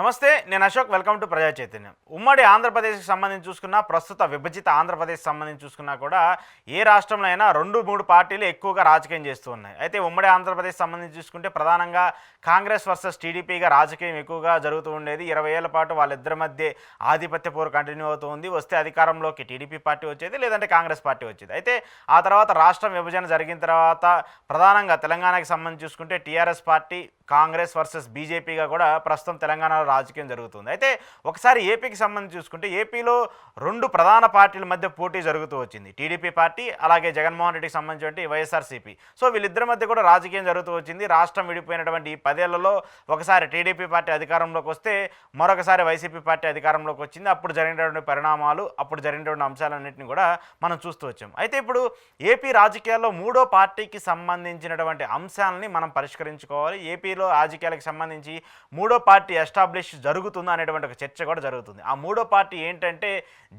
నమస్తే, నేను Ashok. Welcome to ప్రజా చైతన్యం. ఉమ్మడి ఆంధ్రప్రదేశ్కి సంబంధించి చూసుకున్నా, ప్రస్తుత విభజిత ఆంధ్రప్రదేశ్ సంబంధించి చూసుకున్నా కూడా ఏ రాష్ట్రంలో అయినా 2-3 పార్టీలు ఎక్కువగా రాజకీయం చేస్తూ ఉన్నాయి. అయితే ఉమ్మడి ఆంధ్రప్రదేశ్ సంబంధించి చూసుకుంటే ప్రధానంగా కాంగ్రెస్ వర్సెస్ టీడీపీగా రాజకీయం ఎక్కువగా జరుగుతూ ఉండేది. 20 ఏళ్ల పాటు వాళ్ళిద్దరి మధ్య ఆధిపత్య పోరు కంటిన్యూ అవుతూ ఉంది. వస్తే అధికారంలోకి టీడీపీ పార్టీ వచ్చేది, లేదంటే కాంగ్రెస్ పార్టీ వచ్చేది. అయితే ఆ తర్వాత రాష్ట్రం విభజన జరిగిన తర్వాత ప్రధానంగా తెలంగాణకి సంబంధించి చూసుకుంటే టీఆర్ఎస్ పార్టీ, కాంగ్రెస్ వర్సెస్ బీజేపీగా కూడా ప్రస్తుతం తెలంగాణలో రాజకీయం జరుగుతుంది. అయితే ఒకసారి ఏపీకి సంబంధించి చూసుకుంటే ఏపీలో 2 ప్రధాన పార్టీల మధ్య పోటీ జరుగుతూ వచ్చింది. టీడీపీ పార్టీ, అలాగే జగన్మోహన్ రెడ్డికి సంబంధించిన వైఎస్ఆర్సీపీ. సో వీళ్ళిద్దరి మధ్య కూడా రాజకీయం జరుగుతూ వచ్చింది. రాష్ట్రం విడిపోయినటువంటి ఈ 10 ఏళ్లలో ఒకసారి టీడీపీ పార్టీ అధికారంలోకి వస్తే మరొకసారి వైసీపీ పార్టీ అధికారంలోకి వచ్చింది. అప్పుడు జరిగినటువంటి పరిణామాలు, అప్పుడు జరిగినటువంటి అంశాలన్నింటినీ కూడా మనం చూస్తూ వచ్చాం. అయితే ఇప్పుడు ఏపీ రాజకీయాల్లో 3వ పార్టీకి సంబంధించినటువంటి అంశాలని మనం పరిష్కరించుకోవాలి. ఏపీలో రాజకీయాలకు సంబంధించి 3వ పార్టీ ఎస్టాబ్లిష్ జరుగుతుందా అనేటువంటి ఒక చర్చ కూడా జరుగుతుంది. ఆ 3వ పార్టీ ఏంటంటే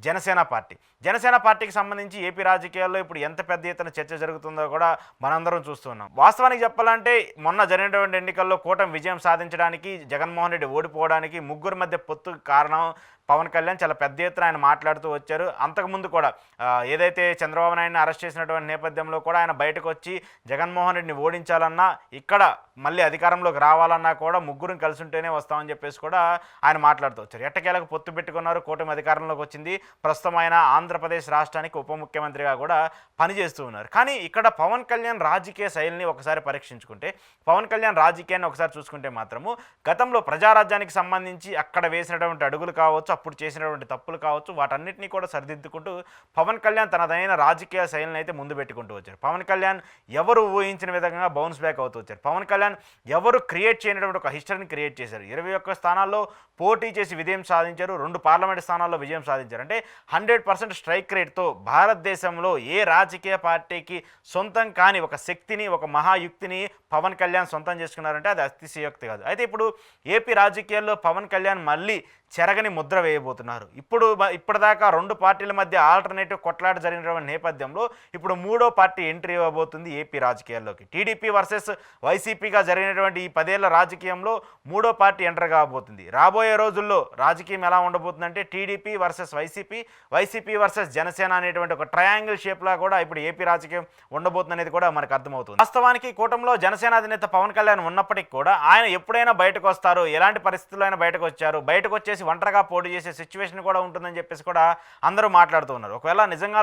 జనసేన పార్టీ. జనసేన పార్టీకి సంబంధించి ఏపీ రాజకీయాల్లో ఇప్పుడు ఎంత పెద్ద ఎత్తున చర్చ జరుగుతుందో కూడా మనందరం చూస్తున్నాం. వాస్తవానికి చెప్పాలంటే మొన్న జరిగినటువంటి ఎన్నికల్లో కూటమి విజయం సాధించడానికి, జగన్మోహన్ రెడ్డి ఓడిపోవడానికి ముగ్గురు మధ్య పొత్తుకు కారణం పవన్ కళ్యాణ్. చాలా పెద్ద ఎత్తున ఆయన మాట్లాడుతూ వచ్చారు. అంతకుముందు కూడా ఏదైతే చంద్రబాబు నాయుడిని అరెస్ట్ చేసినటువంటి నేపథ్యంలో కూడా ఆయన బయటకు వచ్చి జగన్మోహన్ రెడ్డిని ఓడించాలన్నా, ఇక్కడ మళ్ళీ అధికారంలోకి రావాలన్నా కూడా ముగ్గురం కలిసి ఉంటేనే వస్తామని చెప్పేసి కూడా ఆయన మాట్లాడుతూ వచ్చారు. ఎట్టకేలకు పొత్తు పెట్టుకున్నారు, కూటమి అధికారంలోకి వచ్చింది. ప్రస్తుతం ఆయన ఆంధ్రప్రదేశ్ రాష్ట్రానికి ఉప ముఖ్యమంత్రిగా కూడా పనిచేస్తూ ఉన్నారు. కానీ ఇక్కడ పవన్ కళ్యాణ్ రాజకీయ శైలిని ఒకసారి పరీక్షించుకుంటే, పవన్ కళ్యాణ్ రాజకీయాన్ని ఒకసారి చూసుకుంటే మాత్రము గతంలో ప్రజారాజ్యానికి సంబంధించి అక్కడ వేసినటువంటి అడుగులు కావచ్చు, అప్పుడు చేసినటువంటి తప్పులు కావచ్చు, వాటన్నిటినీ కూడా సరిదిద్దుకుంటూ పవన్ కళ్యాణ్ తనదైన రాజకీయ శైలిని అయితే ముందు పెట్టుకుంటూ వచ్చారు. పవన్ కళ్యాణ్ ఎవరు ఊహించిన విధంగా బౌన్స్ బ్యాక్ అవుతూ వచ్చారు. పవన్ కళ్యాణ్ ఎవరు క్రియేట్ చేయనటువంటి ఒక హిస్టరీని క్రియేట్ చేశారు. 21 స్థానాల్లో పోటీ చేసి విజయం సాధించారు. 2 పార్లమెంట్ స్థానాల్లో విజయం సాధించారు. అంటే 100% స్ట్రైక్ రేట్తో భారతదేశంలో ఏ రాజకీయ పార్టీకి సొంతం కాని ఒక శక్తిని, ఒక మహాయుక్తిని పవన్ కళ్యాణ్ సొంతం చేసుకున్నారంటే అది అతిశయోక్తి కాదు. అయితే ఇప్పుడు ఏపీ రాజకీయాల్లో పవన్ కళ్యాణ్ మళ్ళీ చెరగని ముద్ర వేయబోతున్నారు. ఇప్పటిదాకా 2 పార్టీల మధ్య ఆల్టర్నేటివ్ కొట్లాట జరిగినటువంటి నేపథ్యంలో ఇప్పుడు 3వ పార్టీ ఎంట్రీ ఇవ్వబోతుంది ఏపీ రాజకీయాల్లోకి. టీడీపీ వర్సెస్ వైసీపీగా జరిగినటువంటి ఈ 10 ఏళ్ల రాజకీయంలో 3వ పార్టీ ఎంటర్ కాబోతుంది. రాబోయే రోజుల్లో రాజకీయం ఎలా ఉండబోతుందంటే TDP versus YCP, YCP versus Janasena అనేటువంటి ఒక ట్రయాంగిల్ షేప్లా కూడా ఇప్పుడు ఏపీ రాజకీయం ఉండబోతుంది అనేది కూడా మనకు అర్థమవుతుంది. వాస్తవానికి కూటమిలో జనసేన అధినేత పవన్ కళ్యాణ్ ఉన్నప్పటికీ కూడా ఆయన ఎప్పుడైనా బయటకు వస్తారు, ఎలాంటి పరిస్థితుల్లో అయినా బయటకు వచ్చారు, బయటకు వచ్చేసి ఒంటరిగా పోటీ చేసే సిచ్యువేషన్ కూడా ఉంటుందని చెప్పేసి కూడా అందరూ మాట్లాడుతూ ఉన్నారు. ఒకవేళ నిజంగా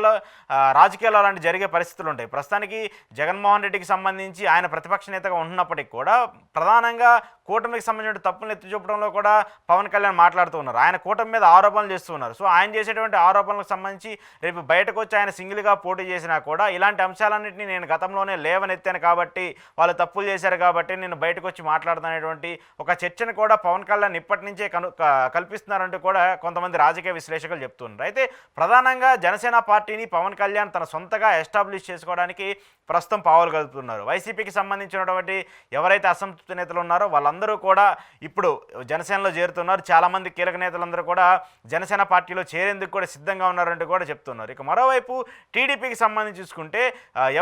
రాజకీయాల్లో అలాంటి జరిగే పరిస్థితులు ఉంటాయి. ప్రస్తుతానికి జగన్మోహన్ రెడ్డికి సంబంధించి ఆయన ప్రతిపక్ష నేతగా ఉంటున్నప్పటికీ కూడా ప్రధానంగా కూటమికి సంబంధించిన తప్పులను ఎత్తి చూపడంలో కూడా పవన్ కళ్యాణ్ మాట్లాడుతూ ఉన్నారు. ఆయన కూటమి మీద ఆరోపణలు చేస్తూ ఉన్నారు. సో ఆయన చేసేటువంటి ఆరోపణలకు సంబంధించి రేపు బయటకు వచ్చి ఆయన సింగిల్గా పోటీ చేసినా కూడా ఇలాంటి అంశాలన్నింటినీ నేను గతంలోనే లేవనెత్తాను కాబట్టి, వాళ్ళు తప్పులు చేశారు కాబట్టి నేను బయటకు వచ్చి మాట్లాడుతున్నటువంటి ఒక చర్చను కూడా పవన్ కళ్యాణ్ ఇప్పటి నుంచే కల్పిస్తున్నారంటూ కూడా కొంతమంది రాజకీయ విశ్లేషకులు చెప్తున్నారు. అయితే ప్రధానంగా జనసేన పార్టీని పవన్ కళ్యాణ్ తన సొంతగా ఎస్టాబ్లిష్ చేసుకోవడానికి ప్రస్తుతం పావులు కలుపుతున్నారు. వైసీపీకి సంబంధించినటువంటి ఎవరైతే అసంతృప్తి నేతలు ఉన్నారో వాళ్ళందరూ కూడా ఇప్పుడు జనసేనలో చేరుతున్నారు. చాలామంది కీలక నేతలందరూ కూడా జనసేన పార్టీలో చేరేందుకు కూడా సిద్ధంగా ఉన్నారంటూ కూడా చెప్తున్నారు. ఇక మరోవైపు టీడీపీకి సంబంధించి చూసుకుంటే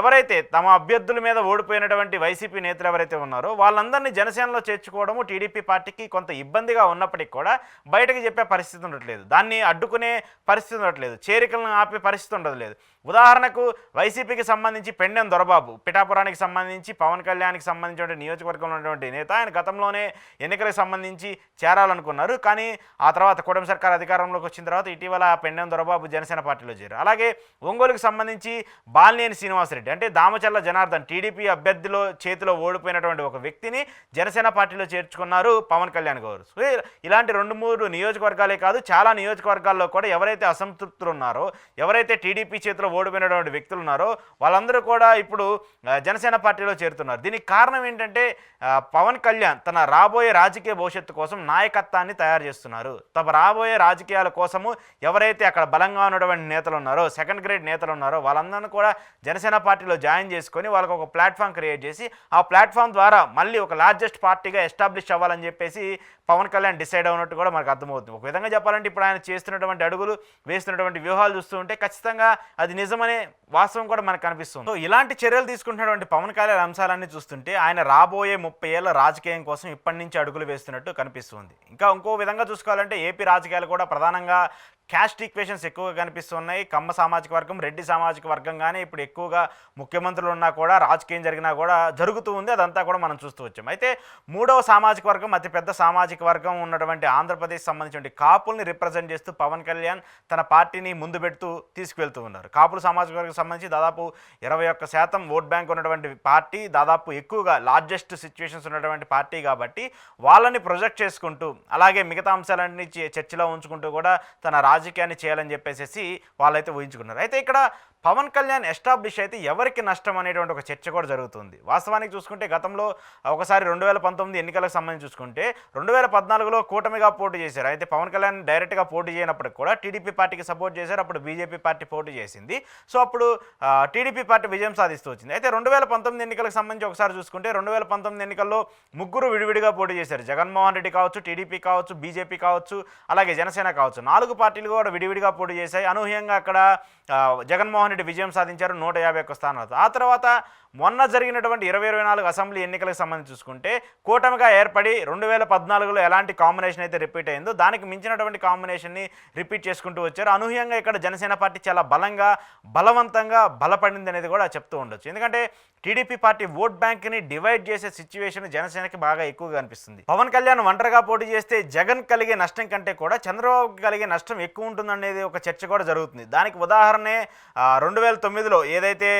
ఎవరైతే తమ అభ్యర్థుల మీద ఓడిపోయినటువంటి వైసీపీ నేతలు ఎవరైతే ఉన్నారో వాళ్ళందరినీ జనసేనలో చేర్చుకోవడము టీడీపీ పార్టీకి కొంత ఇబ్బందిగా ఉన్నప్పటికీ కూడా బయటకు చెప్పే పరిస్థితి ఉండట్లేదు, దాన్ని అడ్డుకునే పరిస్థితి ఉండట్లేదు, చేరికలను ఆపే పరిస్థితి ఉండట్లేదు. ఉదాహరణకు వైసీపీకి సంబంధించి పెండెం దొరబాబు, పిఠాపురానికి సంబంధించి పవన్ కళ్యాణ్కి సంబంధించిన నియోజకవర్గంలో ఉన్నటువంటి నేత. ఆయన గతంలోనే ఎన్నికలకు సంబంధించి చేరాలనుకున్నారు. కానీ ఆ తర్వాత కూటమి సర్కార్ అధికారంలోకి వచ్చిన తర్వాత ఇటీవల పెండెం దొరబాబు జనసేన పార్టీలో చేరారు. అలాగే ఒంగోలుకు సంబంధించి బాలినేని శ్రీనివాసరెడ్డి, అంటే దామచర్ల జనార్దన్, టీడీపీ అభ్యర్థిలో చేతిలో ఓడిపోయినటువంటి ఒక వ్యక్తిని జనసేన పార్టీలో చేర్చుకున్నారు పవన్ కళ్యాణ్ గారు. సో ఇలాంటి 2-3 నియోజకవర్గాలే కాదు, చాలా నియోజకవర్గాల్లో కూడా ఎవరైతే అసంతృప్తులు ఉన్నారో, ఎవరైతే టీడీపీ చేతిలో ఓడిపోయినటువంటి వ్యక్తులు ఉన్నారో వాళ్ళందరూ కూడా ఇప్పుడు జనసేన పార్టీలో చేరుతున్నారు. దీనికి కారణం ఏంటంటే పవన్ కళ్యాణ్ తన రాబోయే రాజకీయ భవిష్యత్తు కోసం నాయకత్వాన్ని తయారు చేస్తున్నారు. తమ రాబోయే రాజకీయాల కోసము ఎవరైతే అక్కడ బలంగా ఉన్నటువంటి నేతలు ఉన్నారో, సెకండ్ గ్రేడ్ నేతలు ఉన్నారో వాళ్ళందరినీ కూడా జనసేన పార్టీలో జాయిన్ చేసుకొని వాళ్ళకు ఒక ప్లాట్ఫామ్ క్రియేట్ చేసి ఆ ప్లాట్ఫామ్ ద్వారా మళ్ళీ ఒక లార్జెస్ట్ పార్టీగా ఎస్టాబ్లిష్ అవ్వాలని చెప్పేసి పవన్ కళ్యాణ్ డిసైడ్ అవునట్టు కూడా మనకు అర్థమవుతుంది. ఒక విధంగా చెప్పాలంటే ఇప్పుడు ఆయన చేస్తున్నటువంటి అడుగులు, వేస్తున్నటువంటి వ్యూహాలు చూస్తూ ఉంటే ఖచ్చితంగా అది నిజమనే వాస్తవం కూడా మనకు కనిపిస్తుంది. సో ఇలాంటి చర్యలు తీసుకుంటున్నటువంటి పవన్ కళ్యాణ్ అంశాలన్నీ చూస్తుంటే ఆయన రాబోయే 30 ఏళ్ల రాజకీయం కోసం ఇప్పటి నుంచి అడుగులు వేస్తున్నట్టు కనిపిస్తుంది. ఇంకా ఇంకో విధంగా చూసుకోవాలంటే ఏపీ రాజకీయాలు కూడా ప్రధానంగా క్యాస్ట్ ఈక్వేషన్స్ ఎక్కువగా కనిపిస్తున్నాయి. కమ్మ సామాజిక వర్గం, రెడ్డి సామాజిక వర్గంగానే ఇప్పుడు ఎక్కువగా ముఖ్యమంత్రులు ఉన్నా కూడా, రాజకీయం జరిగినా కూడా జరుగుతూ ఉంది. అదంతా కూడా మనం చూస్తూ వచ్చాం. అయితే మూడవ సామాజిక వర్గం, అతిపెద్ద సామాజిక వర్గం ఉన్నటువంటి ఆంధ్రప్రదేశ్ సంబంధించిన కాపుల్ని రిప్రజెంట్ చేస్తూ పవన్ కళ్యాణ్ తన పార్టీని ముందు పెడుతూ తీసుకువెళ్తూ ఉన్నారు. కాపుల సామాజిక వర్గం సంబంధించి దాదాపు 21% ఓట్ బ్యాంక్ ఉన్నటువంటి పార్టీ, దాదాపు ఎక్కువగా లార్జెస్ట్ సిచ్యువేషన్స్ ఉన్నటువంటి పార్టీ కాబట్టి వాళ్ళని ప్రొజెక్ట్ చేసుకుంటూ, అలాగే మిగతా అంశాలన్నీ చర్చలో ఉంచుకుంటూ కూడా తన రాజకీయాన్ని చేయాలని చెప్పేసి వాళ్ళైతే ఊహించుకున్నారు. అయితే ఇక్కడ పవన్ కళ్యాణ్ ఎస్టాబ్లిష్ అయితే ఎవరికి నష్టం అనేటువంటి ఒక చర్చ కూడా జరుగుతుంది. వాస్తవానికి చూసుకుంటే గతంలో ఒకసారి 2019 ఎన్నికలకు సంబంధించి చూసుకుంటే 2014లో కూటమిగా పోటీ చేశారు. అయితే పవన్ కళ్యాణ్ డైరెక్ట్గా పోటీ చేయనప్పటికి కూడా టీడీపీ పార్టీకి సపోర్ట్ చేశారు. అప్పుడు బీజేపీ పార్టీ పోటీ చేసింది. సో అప్పుడు టీడీపీ పార్టీ విజయం సాధిస్తూ వచ్చింది. అయితే 2019 ఎన్నికలకు సంబంధించి ఒకసారి చూసుకుంటే 2019 ఎన్నికల్లో ముగ్గురు విడివిడిగా పోటీ చేశారు. జగన్మోహన్ రెడ్డి కావచ్చు, టీడీపీ కావచ్చు, బీజేపీ కావచ్చు, అలాగే జనసేన కావచ్చు. 4 పార్టీలు కూడా విడివిడిగా పోటీ చేశాయి. అనూహ్యంగా అక్కడ జగన్మోహన్ రెడ్డి విజయం సాధించారు 151 స్థానాలతో. ఆ తర్వాత మొన్న జరిగినటువంటి 2024 అసెంబ్లీ ఎన్నికలకు సంబంధించి చూసుకుంటే కూటమిగా ఏర్పడి 2014లో ఎలాంటి కాంబినేషన్ అయితే రిపీట్ అయిందో దానికి మించినటువంటి కాంబినేషన్ని రిపీట్ చేసుకుంటూ వచ్చారు. అనూహ్యంగా ఇక్కడ జనసేన పార్టీ చాలా బలవంతంగా బలపడింది అనేది కూడా చెప్తూ ఉండొచ్చు. ఎందుకంటే టీడీపీ పార్టీ ఓట్ బ్యాంక్ని డివైడ్ చేసే సిచ్యువేషన్ జనసేనకి బాగా ఎక్కువగా అనిపిస్తుంది. పవన్ కళ్యాణ్ ఒంటరిగా పోటీ చేస్తే జగన్ కలిగే నష్టం కంటే కూడా చంద్రబాబుకి కలిగే నష్టం ఎక్కువ ఉంటుందనేది ఒక చర్చ కూడా జరుగుతుంది. దానికి ఉదాహరణే 2009లో ఏదైతే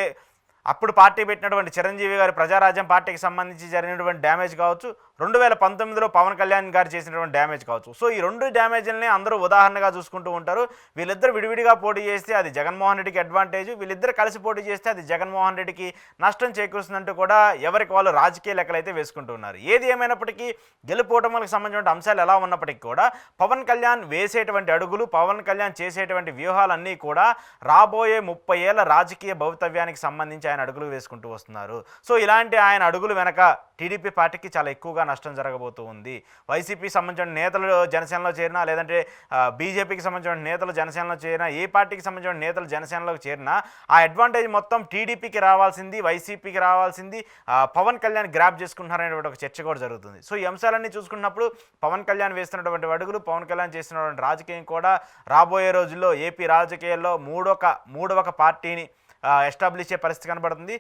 అప్పుడు పార్టీ పెట్టినటువంటి చిరంజీవి గారి ప్రజారాజ్యం పార్టీకి సంబంధించి జరిగినటువంటి డ్యామేజ్ కావచ్చు, 2019లో పవన్ కళ్యాణ్ గారు చేసినటువంటి డ్యామేజ్ కావచ్చు. సో ఈ రెండు డ్యామేజ్లని అందరూ ఉదాహరణగా చూసుకుంటూ ఉంటారు. వీళ్ళిద్దరు విడివిడిగా పోటీ చేస్తే అది జగన్మోహన్ రెడ్డికి అడ్వాంటేజ్, వీళ్ళిద్దరు కలిసి పోటీ చేస్తే అది జగన్మోహన్ రెడ్డికి నష్టం చేకూరుస్తుందంటూ కూడా ఎవరికి వాళ్ళు రాజకీయ లెక్కలైతే వేసుకుంటూ ఉన్నారు. ఏది ఏమైనప్పటికీ గెలుపోటములకు సంబంధించిన అంశాలు ఎలా ఉన్నప్పటికీ కూడా పవన్ కళ్యాణ్ వేసేటువంటి అడుగులు, పవన్ కళ్యాణ్ చేసేటువంటి వ్యూహాలన్నీ కూడా రాబోయే 30 ఏళ్ల రాజకీయ భవితవ్యానికి సంబంధించి ఆయన అడుగులు వేసుకుంటూ వస్తున్నారు. సో ఇలాంటి ఆయన అడుగులు వెనక టీడీపీ పార్టీకి చాలా ఎక్కువగా నష్టం జరగబోతూ ఉంది. వైసీపీకి సంబంధించిన నేతలు జనసేనలో చేరినా, లేదంటే బీజేపీకి సంబంధించిన నేతలు జనసేనలో చేరినా, ఏ పార్టీకి సంబంధించిన నేతలు జనసేనలోకి చేరినా ఆ అడ్వాంటేజ్ మొత్తం టీడీపీకి రావాల్సింది, వైసీపీకి రావాల్సింది పవన్ కళ్యాణ్ గ్రాప్ చేసుకుంటున్నారనేటువంటి ఒక చర్చ కూడా జరుగుతుంది. సో ఈ అంశాలన్నీ చూసుకున్నప్పుడు పవన్ కళ్యాణ్ వేస్తున్నటువంటి అడుగులు, పవన్ కళ్యాణ్ చేస్తున్నటువంటి రాజకీయం కూడా రాబోయే రోజుల్లో ఏపీ రాజకీయాల్లో మూడవ పార్టీని ఎస్టాబ్లిష్ చేసే పరిస్థితి కనబడుతుంది.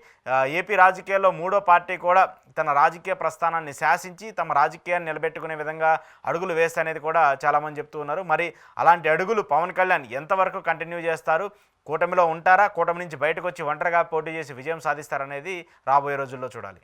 ఏపీ రాజకీయాల్లో మూడో పార్టీ కూడా తన రాజకీయ ప్రస్థానాన్ని శాసించి తమ రాజకీయాన్ని నిలబెట్టుకునే విధంగా అడుగులు వేస్తాయనేది కూడా చాలామంది చెప్తూ ఉన్నారు. మరి అలాంటి అడుగులు పవన్ కళ్యాణ్ ఎంతవరకు కంటిన్యూ చేస్తారు? కూటమిలో ఉంటారా? కూటమి నుంచి బయటకు వచ్చి ఒంటరిగా పోటీ చేసి విజయం సాధిస్తారనేది రాబోయే రోజుల్లో చూడాలి.